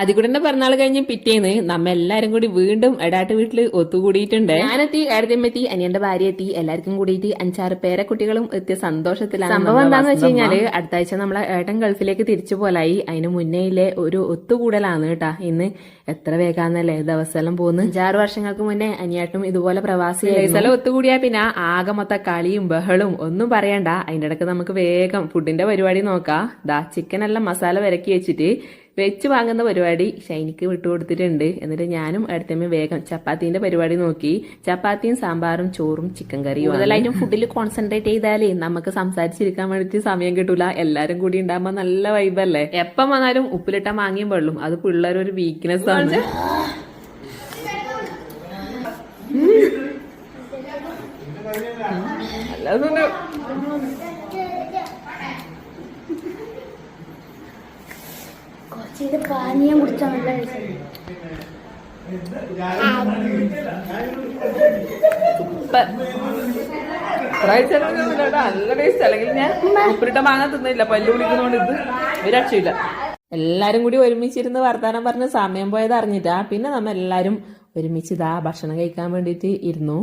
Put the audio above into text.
അതികൂടെ പിറന്നാൾ കഴിഞ്ഞ് പിറ്റേന്ന് നമ്മ എല്ലാരും കൂടി വീണ്ടും എടാട്ട് വീട്ടില് ഒത്തുകൂടിയിട്ടുണ്ട്. ഞാനെത്തി, ഏടത്തിയമ്മത്തി, അനിയന്റെ ഭാര്യ എത്തി, എല്ലാവർക്കും കൂടിയിട്ട് 5-6 പേരക്കുട്ടികളും എത്തിയ സന്തോഷത്തിലാണ്. സംഭവം എന്താന്ന് വെച്ച് കഴിഞ്ഞാല് അടുത്ത ആഴ്ച നമ്മളെ ഏട്ടൻ ഗൾഫിലേക്ക് തിരിച്ചു പോലായി. അതിന് മുന്നേയിലെ ഒരു ഒത്തുകൂടലാണ് കേട്ടാ. ഇന്ന് എത്ര വേഗാന്നല്ലേ ദിവസം പോകുന്നു. 5-6 വർഷങ്ങൾക്ക് മുന്നേ അനിയാട്ടും ഇതുപോലെ പ്രവാസിയായി. സ്ഥലം ഒത്തുകൂടിയാ പിന്നെ ആകെ മൊത്ത കളിയും ബഹളും ഒന്നും പറയണ്ട. അതിന്റെ ഇടക്ക് നമുക്ക് വേഗം ഫുഡിന്റെ പരിപാടി നോക്കാം. ചിക്കൻ എല്ലാം മസാല വിരക്കി വെച്ചിട്ട് വെച്ച് വാങ്ങുന്ന പരിപാടി ഷൈനിക്ക് വിട്ടുകൊടുത്തിട്ടുണ്ട്. എന്നിട്ട് ഞാനും അടുത്തമ്മ വേഗം ചപ്പാത്തിന്റെ പരിപാടി നോക്കി. ചപ്പാത്തിയും സാമ്പാറും ചോറും ചിക്കൻ കറിയും. കൂടുതലായിട്ടും ഫുഡിൽ കോൺസെൻട്രേറ്റ് ചെയ്താലേ നമുക്ക് സംസാരിച്ചിരിക്കാൻ വേണ്ടിട്ട് സമയം കിട്ടൂല. എല്ലാരും കൂടി ഉണ്ടാകുമ്പോ നല്ല വൈബല്ലേ. എപ്പം വന്നാലും ഉപ്പിലിട്ട മാങ്ങിയും വെള്ളും അത് പിള്ളേരൊരു വീക്ക്നെസ് ആണ്. അല്ലാതെ പാനീയം കുടിച്ചാൽ നല്ല നല്ല ടേസ്റ്റ്. അല്ലെങ്കിൽ ഞാൻ ഉപ്പിലിട്ട മാങ്ങാൻ തിന്നില്ല, പല്ല് കുടിക്കുന്നോണ്ട് ഇത് ഒരു രക്ഷയില്ല. എല്ലാരും കൂടി ഒരുമിച്ചിരുന്ന് വർത്താനം പറഞ്ഞ് സമയം പോയത് അറിഞ്ഞിട്ടാ. പിന്നെ നമ്മ എല്ലാരും ഒരുമിച്ച് ഭക്ഷണം കഴിക്കാൻ വേണ്ടിട്ട് ഇരുന്നു.